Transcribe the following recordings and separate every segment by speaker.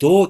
Speaker 1: 2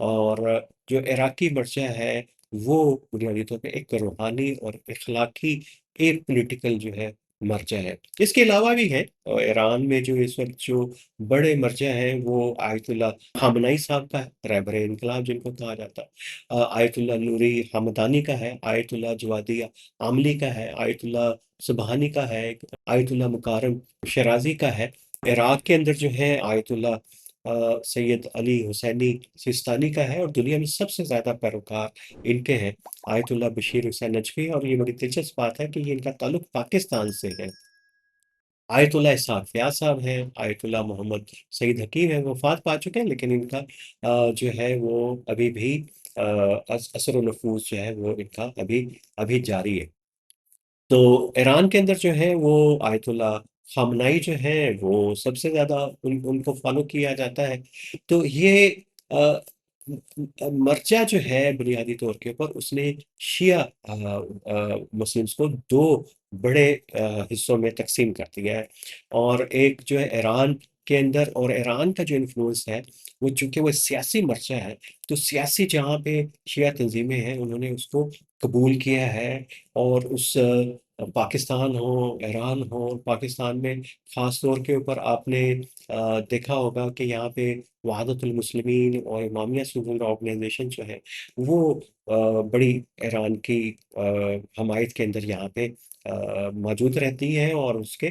Speaker 1: اور جو عراقی مرجع ہے وہ بنیادی طور پہ ایک روحانی اور اخلاقی ایک پولیٹیکل جو ہے مرجع ہے۔ اس کے علاوہ بھی ہے، اور ایران میں جو اس وقت جو بڑے مرجع ہیں وہ آیت اللہ خامنائی صاحب کا ہے، رہبر انقلاب جن کو کہا جاتا ہے، آیت اللہ نوری حمدانی کا ہے، آیت اللہ جوادی عاملی کا ہے، آیت اللہ سبحانی کا ہے، آیت اللہ مکارم شرازی کا ہے۔ عراق کے اندر جو ہے آیت اللہ سید علی حسینی سیستانی کا ہے، اور دنیا میں سب سے زیادہ پیروکار ان کے ہیں آیت اللہ بشیر حسین نجفی، اور یہ بڑی دلچسپ بات ہے کہ یہ ان کا تعلق پاکستان سے ہے۔ آیت اللہ اسحاق فیاض صاحب ہیں، آیت اللہ محمد سعید حکیم ہیں، وہ وفات پا چکے ہیں، لیکن ان کا جو ہے وہ ابھی بھی اثر و نفوذ جو ہے وہ ان کا ابھی جاری ہے۔ تو ایران کے اندر جو ہے وہ آیت اللہ خامنائی جو ہیں وہ سب سے زیادہ ان کو فالو کیا جاتا ہے۔ تو یہ آ، مرجع جو ہے بنیادی طور کے اوپر اس نے شیعہ مسلمس کو دو بڑے حصوں میں تقسیم کر دیا ہے، اور ایک جو ہے ایران کے اندر، اور ایران کا جو انفلوئنس ہے وہ چونکہ وہ سیاسی مرجع ہے، تو سیاسی جہاں پہ شیعہ تنظیمیں ہیں انہوں نے اس کو قبول کیا ہے، اور اس پاکستان ہو، ایران ہو، پاکستان میں خاص طور کے اوپر آپ نے دیکھا ہوگا کہ یہاں پہ وحدت المسلمین اور امامیہ اسٹوڈنٹ آرگنائزیشن جو ہے وہ بڑی ایران کی حمایت کے اندر یہاں پہ موجود رہتی ہے، اور اس کے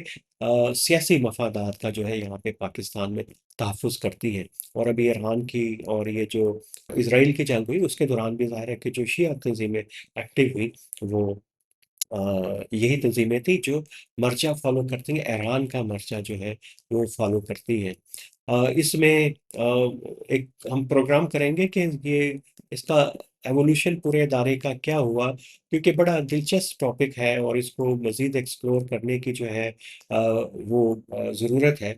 Speaker 1: سیاسی مفادات کا جو ہے یہاں پہ پاکستان میں تحفظ کرتی ہے۔ اور ابھی ایران کی اور یہ جو اسرائیل کی جنگ ہوئی اس کے دوران بھی ظاہر ہے کہ جو شیعہ تنظیمیں ایکٹیو ہوئی وہ یہی تنظیمیں تھیں جو مرجع فالو کرتی ہیں، ایران کا مرجع جو ہے وہ فالو کرتی ہیں۔ اس میں ایک ہم پروگرام کریں گے کہ یہ اس کا ایوولوشن پورے ادارے کا کیا ہوا، کیونکہ بڑا دلچسپ ٹاپک ہے اور اس کو مزید ایکسپلور کرنے کی جو ہے وہ ضرورت ہے۔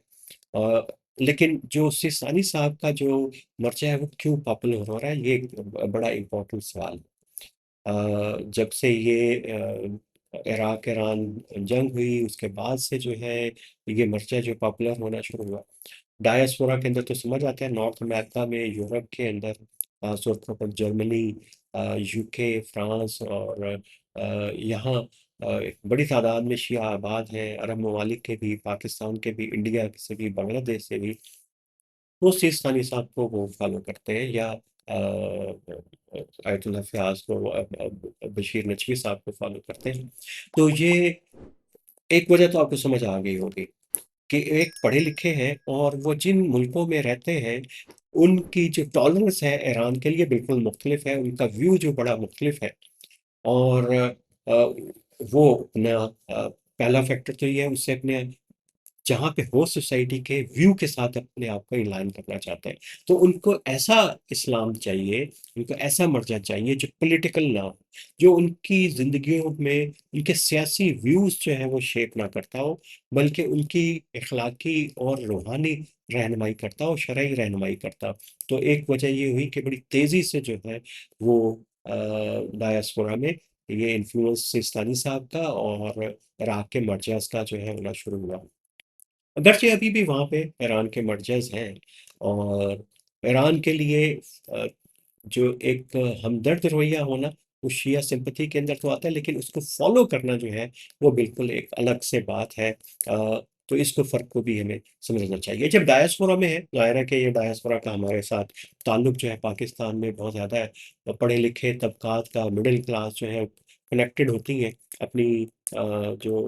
Speaker 1: آ، لیکن جو سیستانی صاحب کا جو مرجع ہے وہ کیوں پاپولر ہو رہا ہے، یہ ایک بڑا امپورٹنٹ سوال ہے۔ جب سے یہ عراق ایران جنگ ہوئی اس کے بعد سے جو ہے یہ مرچہ جو پاپولر ہونا شروع ہوا ڈائسپورا کے اندر، تو سمجھ آتا ہے نارتھ امریکہ میں، یورپ کے اندر، خاص طور پر جرمنی، یو کے، فرانس، اور یہاں ایک بڑی تعداد میں شیعہ آباد ہیں، عرب ممالک کے بھی، پاکستان کے بھی، انڈیا سے بھی، بنگلہ دیش سے بھی، وہ سیستانی صاحب کو وہ فالو کرتے ہیں، یا آیت اللہ فیاض کو، بشیر نجوی صاحب کو فالو کرتے ہیں۔ تو یہ ایک وجہ تو آپ کو سمجھ آ گئی ہوگی کہ ایک پڑھے لکھے ہیں اور وہ جن ملکوں میں رہتے ہیں ان کی جو ٹالرنس ہے ایران کے لیے بالکل مختلف ہے، ان کا ویو جو بڑا مختلف ہے، اور وہ اپنا پہلا فیکٹر تو یہ ہے اس سے اپنے جہاں پہ ہو سوسائٹی کے ویو کے ساتھ اپنے آپ کو ان کرنا چاہتے ہیں، تو ان کو ایسا اسلام چاہیے، ان کو ایسا مرجع چاہیے جو پولیٹیکل نہ ہو، جو ان کی زندگیوں میں ان کے سیاسی ویوز جو ہے وہ شیپ نہ کرتا ہو، بلکہ ان کی اخلاقی اور روحانی رہنمائی کرتا ہو، شرعی رہنمائی کرتا ہو۔ تو ایک وجہ یہ ہوئی کہ بڑی تیزی سے جو ہے وہ ڈایاسپورا میں یہ انفلوئنس سیستانی صاحب کا اور عراق کے مرجعز کا جو ہے ہونا شروع ہوا۔ اگرچہ ابھی بھی وہاں پہ ایران کے مرجز ہیں، اور ایران کے لیے آ، جو ایک ہمدرد رویہ ہونا وہ شیعہ سمپتھی کے اندر تو آتا ہے، لیکن اس کو فالو کرنا جو ہے وہ بالکل ایک الگ سے بات ہے۔ تو اس کو فرق کو بھی ہمیں سمجھنا چاہیے۔ جب ڈایاسپورا میں ہے، ظاہر ہے کہ یہ ڈایاسپورا کا ہمارے ساتھ تعلق جو ہے پاکستان میں بہت زیادہ ہے، پڑھے لکھے طبقات کا مڈل کلاس جو ہے کنیکٹڈ ہوتی ہیں اپنی جو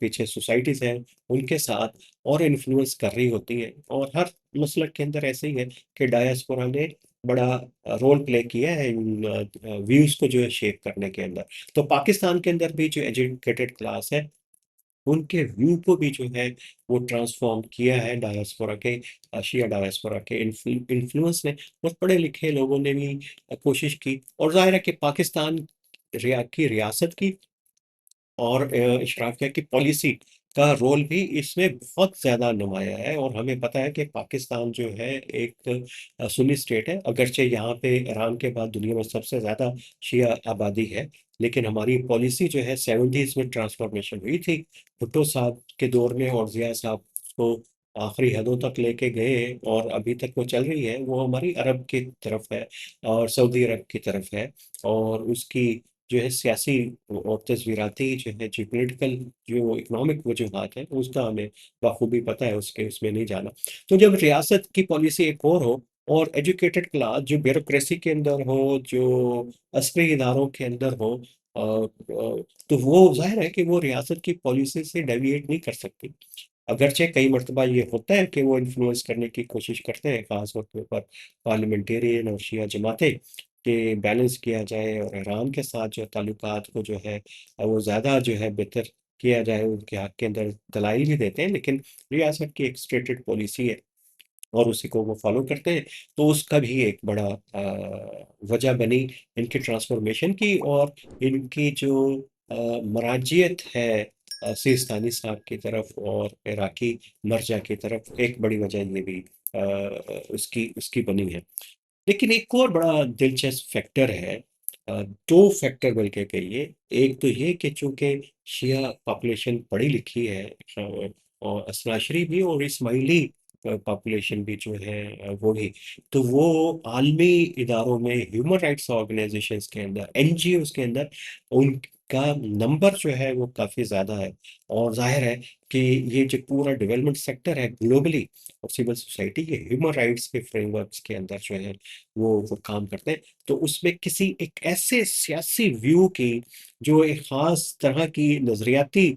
Speaker 1: پیچھے سوسائٹیز ہیں ان کے ساتھ، اور انفلوئنس کر رہی ہوتی ہیں، اور ہر مسلک کے اندر ایسے ہی ہے کہ ڈایاسپورا نے بڑا رول پلے کیا ہے ان ویوز کو جو ہے شیپ کرنے کے اندر۔ تو پاکستان کے اندر بھی جو ایجوکیٹڈ کلاس ہے ان کے ویو کو بھی جو ہے وہ ٹرانسفارم کیا ہے ڈایاسپورا کے، شیعہ ڈایاسپورا کے انفلوئنس نے، بہت پڑھے لکھے لوگوں نے بھی کوشش کی، اور ظاہر ہے کہ پاکستان کی ریاست کی اور اشرافیہ کی پالیسی کا رول بھی اس میں بہت زیادہ نمایاں ہے۔ اور ہمیں پتہ ہے کہ پاکستان جو ہے ایک سنی اسٹیٹ ہے، اگرچہ یہاں پہ ایران کے بعد دنیا میں سب سے زیادہ شیعہ آبادی ہے، لیکن ہماری پالیسی جو ہے 70s میں ٹرانسفارمیشن ہوئی تھی بھٹو صاحب کے دور میں، اور ضیاء صاحب کو آخری حدوں تک لے کے گئے اور ابھی تک وہ چل رہی ہے، وہ ہماری عرب کی طرف ہے اور سعودی عرب کی طرف ہے، اور اس کی جو ہے سیاسی اور تصویراتی جو ہے جو پولیٹیکل جو اکنامک وجوہات ہیں اس کا ہمیں بخوبی پتہ ہے، اس میں نہیں جانا۔ تو جب ریاست کی پالیسی ایک اور ہو اور ایجوکیٹڈ کلاس جو بیوروکریسی کے اندر ہو، جو عسکری اداروں کے اندر ہو، تو وہ ظاہر ہے کہ وہ ریاست کی پالیسی سے ڈیویٹ نہیں کر سکتی۔ اگرچہ کئی مرتبہ یہ ہوتا ہے کہ وہ انفلوئنس کرنے کی کوشش کرتے ہیں، خاص طور کے اوپر پارلیمنٹیرین اور شیعہ جماعتیں، کہ بیلنس کیا جائے اور ایران کے ساتھ جو تعلقات کو جو ہے وہ زیادہ جو ہے بہتر کیا جائے، ان کے حق کے اندر دلائل بھی دیتے ہیں، لیکن ریاست کی ایک اسٹیٹڈ پالیسی ہے اور اسی کو وہ فالو کرتے ہیں۔ تو اس کا بھی ایک بڑا وجہ بنی ان کی ٹرانسفارمیشن کی، اور ان کی جو مراجعت ہے سیستانی صاحب کی طرف اور عراقی مرجع کی طرف، ایک بڑی وجہ یہ بھی اس کی بنی ہے۔ لیکن ایک اور بڑا دلچسپ فیکٹر ہے، دو فیکٹر بلکہ کہیے۔ ایک تو یہ کہ چونکہ شیعہ پاپولیشن پڑھی لکھی ہے، اور اسراشری بھی اور اسماعیلی پاپولیشن بھی جو ہے وہ بھی، تو وہ عالمی اداروں میں، ہیومن رائٹس آرگنائزیشنز کے اندر، این جی اوز کے اندر ان کا نمبر جو ہے وہ کافی زیادہ ہے۔ اور ظاہر ہے کہ یہ جو پورا ڈیولپمنٹ سیکٹر ہے گلوبلی، اور سول سوسائٹی کے ہیومن رائٹس کے فریم ورکس کے اندر جو ہے وہ کام کرتے ہیں، تو اس میں کسی ایک ایسے سیاسی ویو کی جو ایک خاص طرح کی نظریاتی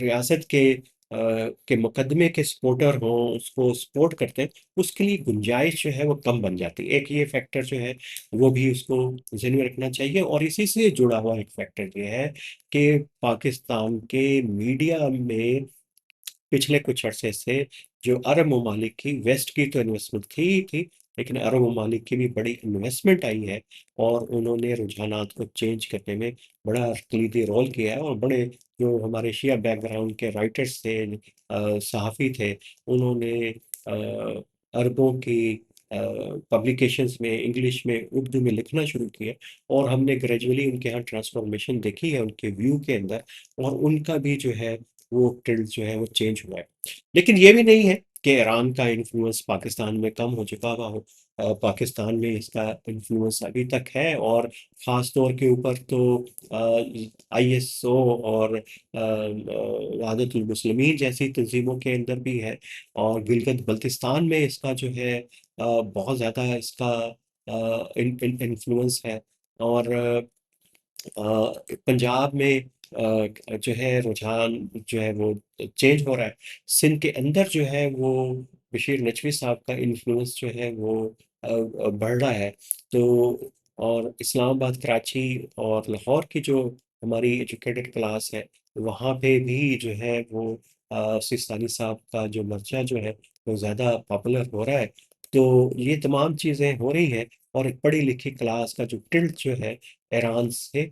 Speaker 1: ریاست کے مقدمے کے سپورٹر ہوں، اس کو سپورٹ کرتے ہیں، اس کے لیے گنجائش جو ہے وہ کم بن جاتی ہے۔ ایک یہ فیکٹر جو ہے وہ بھی اس کو ذہن میں رکھنا چاہیے، اور اسی سے جڑا ہوا ایک فیکٹر یہ ہے کہ پاکستان کے میڈیا میں پچھلے کچھ عرصے سے جو عرب ممالک کی، ویسٹ کی تو انویسٹمنٹ تھی ہی تھی، لیکن عرب ممالک کی بھی بڑی انویسٹمنٹ آئی ہے، اور انہوں نے رجحانات کو چینج کرنے میں بڑا کلیدی رول کیا ہے۔ اور بڑے جو ہمارے شیعہ بیک گراؤنڈ کے رائٹرز تھے، صحافی تھے، انہوں نے عربوں کی پبلیکیشنز میں، انگلش میں، اردو میں لکھنا شروع کیا، اور ہم نے گریجولی ان کے ہاں ٹرانسفارمیشن دیکھی ہے ان کے ویو کے اندر، اور ان کا بھی جو ہے وہ ٹلڈ جو ہے وہ چینج ہوا ہے۔ لیکن یہ بھی نہیں ہے کہ ایران کا انفلوئنس پاکستان میں کم ہو چکا ہوا ہو۔ پاکستان میں اس کا انفلوئنس ابھی تک ہے، اور خاص طور کے اوپر تو آئی ایس او اور وحدت المسلمین جیسی تنظیموں کے اندر بھی ہے، اور گلگت بلتستان میں اس کا جو ہے بہت زیادہ اس کا انفلوئنس ہے، اور پنجاب میں جو ہے رجحان جو ہے وہ چینج ہو رہا ہے۔ سندھ کے اندر جو ہے وہ بشیر نقوی صاحب کا انفلوئنس جو ہے وہ بڑھ رہا ہے۔ تو اور اسلام آباد، کراچی اور لاہور کی جو ہماری ایجوکیٹڈ کلاس ہے، وہاں پہ بھی جو ہے وہ سیستانی صاحب کا جو مرجع جو ہے وہ زیادہ پاپولر ہو رہا ہے۔ تو یہ تمام چیزیں ہو رہی ہیں، اور ایک پڑھی لکھی کلاس کا جو ٹلٹ جو ہے ایران سے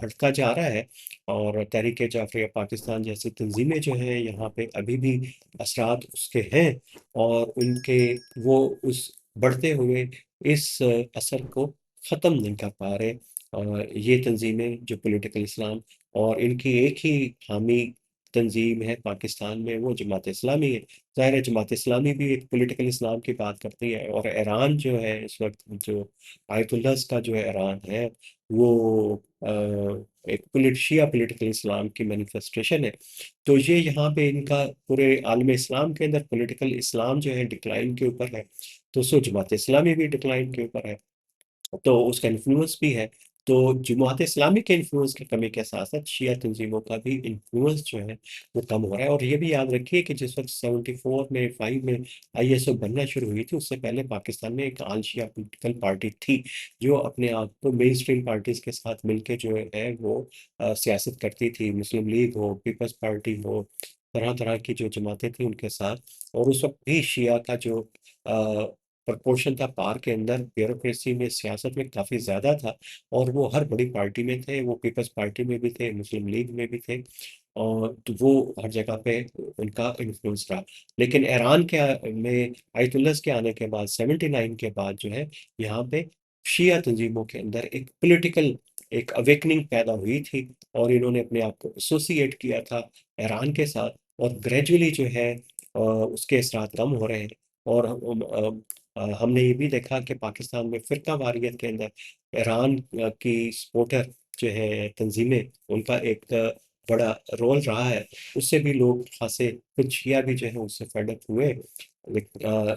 Speaker 1: ہٹتا جا رہا ہے، اور تحریک جعفریہ پاکستان جیسی تنظیمیں جو ہیں یہاں پہ ابھی بھی اثرات اس کے ہیں، اور ان کے وہ اس بڑھتے ہوئے اس اثر کو ختم نہیں کر پا رہے۔ یہ تنظیمیں جو پولیٹیکل اسلام، اور ان کی ایک ہی حامی تنظیم ہے پاکستان میں، وہ جماعت اسلامی ہے۔ ظاہر ہے جماعت اسلامی بھی ایک پولیٹیکل اسلام کی بات کرتی ہے، اور ایران جو ہے اس وقت جو آیت اللہ کا جو ایران ہے، وہ ایک شیعہ پولیٹیکل اسلام کی مینیفیسٹیشن ہے۔ تو یہ یہاں پہ ان کا پورے عالم اسلام کے اندر پولیٹیکل اسلام جو ہے ڈکلائن کے اوپر ہے، تو سو جماعت اسلامی بھی ڈکلائن کے اوپر ہے، تو اس کا انفلوئنس بھی ہے۔ تو جماعت اسلامی کے انفلوئنس کی کمی کے ساتھ ساتھ شیعہ تنظیموں کا بھی انفلوئنس جو ہے وہ کم ہو رہا ہے۔ اور یہ بھی یاد رکھیے کہ جس وقت 74 میں 5 میں آئی ایس او بننا شروع ہوئی تھی، اس سے پہلے پاکستان میں ایک آل شیعہ پولیٹیکل پارٹی تھی، جو اپنے آپ کو مین اسٹریم پارٹیز کے ساتھ مل کے جو ہے وہ سیاست کرتی تھی، مسلم لیگ ہو، پیپلز پارٹی ہو، طرح طرح کی جو جماعتیں تھیں ان کے ساتھ۔ اور اس وقت بھی شیعہ کا جو پرپورشن تھا پار کے اندر، بیوروکریسی میں، سیاست میں کافی زیادہ تھا، اور وہ ہر بڑی پارٹی میں تھے، وہ پیپلز پارٹی میں بھی تھے، مسلم لیگ میں بھی تھے، اور تو وہ ہر جگہ پہ ان کا انفلوئنس رہا۔ لیکن ایران کے میں آیت اللہ کے آنے کے بعد 79 کے بعد جو ہے یہاں پہ شیعہ تنظیموں کے اندر ایک پولیٹیکل ایک اویکننگ پیدا ہوئی تھی، اور انہوں نے اپنے آپ کو ایسوسیٹ کیا تھا ایران کے ساتھ، اور گریجولی جو ہے اس کے اثرات کم ہو رہے ہیں۔ اور ہم نے یہ بھی دیکھا کہ پاکستان میں فرقہ واریت کے اندر ایران کی سپورٹر جو ہے تنظیمیں، ان کا ایک بڑا رول رہا ہے۔ اس سے بھی لوگ خاصے کچھ شیعہ بھی جو ہے اس سے فیڈ اپ ہوئے،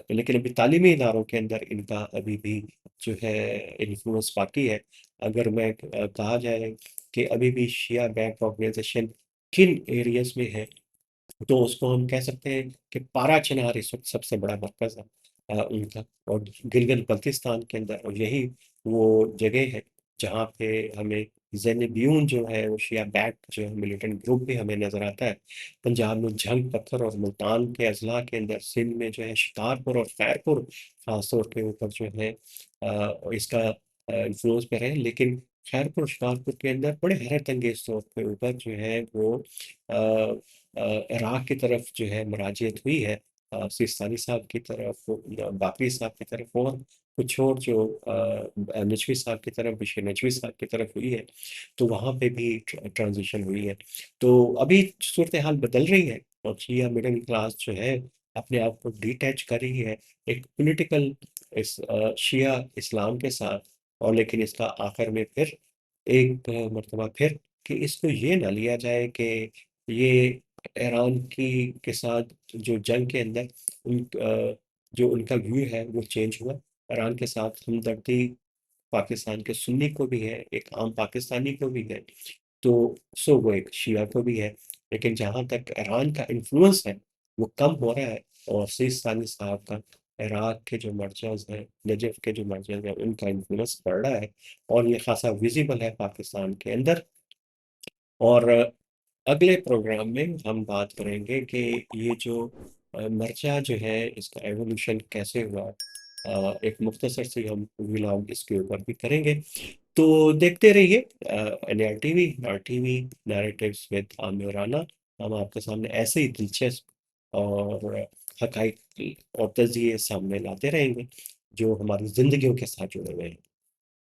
Speaker 1: لیکن ابھی تعلیمی اداروں کے اندر ان کا ابھی بھی جو ہے انفلوئنس باقی ہے۔ اگر میں کہا جائے کہ ابھی بھی شیعہ بینک آرگنائزیشن کن ایریاز میں ہے، تو اس کو ہم کہہ سکتے ہیں کہ پارا چنار اس وقت سب سے بڑا مرکز ہے ان کا، اور گلگت بلتستان کے اندر، اور یہی وہ جگہ ہے جہاں پہ ہمیں زینبیون جو ہے وہ شیعہ بیک جو ہے ملیٹنٹ گروپ بھی ہمیں نظر آتا ہے۔ پنجاب میں جھنگ پتھر اور ملتان کے اضلاع کے اندر، سندھ میں جو ہے شکارپور اور خیرپور خاص طور کے اوپر جو ہے اس کا انفلوئنس پہ رہے، لیکن خیرپور شکارپور کے اندر بڑے حیرت انگیز طور کے اوپر جو ہے وہ عراق کی طرف جو ہے مراجعت ہوئی ہے، سیستانی صاحب کی طرف، باقری صاحب کی طرف، اور کچھ اور جو نجوی صاحب کی طرف، بشیر نجوی صاحب کی طرف ہوئی ہے، تو وہاں پہ بھی ٹرانزیشن ہوئی ہے۔ تو ابھی صورتحال بدل رہی ہے، اور شیعہ مڈل کلاس جو ہے اپنے آپ کو ڈیٹیچ کر رہی ہے ایک پولیٹیکل شیعہ اسلام کے ساتھ، اور لیکن اس کا آخر میں پھر ایک مرتبہ پھر کہ اس کو یہ نہ لیا جائے کہ یہ ایران کی کے ساتھ جو جنگ کے اندر جو ان کا ویو ہے وہ چینج ہوا۔ ایران کے ساتھ ہمدردی پاکستان کے سنی کو بھی ہے، ایک عام پاکستانی کو بھی ہے، تو وہ ایک شیعہ کو بھی ہے، لیکن جہاں تک ایران کا انفلوئنس ہے وہ کم ہو رہا ہے، اور سیستانی صاحب کا عراق کے جو مرچز ہیں، نجف کے جو مرچز ہیں، ان کا انفلوئنس بڑھ رہا ہے، اور یہ خاصا ویزیبل ہے پاکستان کے اندر۔ اور اگلے پروگرام میں ہم بات کریں گے کہ یہ جو مرچہ جو ہے اس کا ایوولوشن کیسے ہوا، ایک مختصر سی ہم ولاگ اس کے اوپر بھی کریں گے۔ تو دیکھتے رہیے NRTV NRTV نیریٹیوز ود عامر رانا۔ ہم آپ کے سامنے ایسے ہی دلچسپ اور حقائق اور تجزیے سامنے لاتے رہیں گے جو ہماری زندگیوں کے ساتھ جڑے ہوئے ہیں۔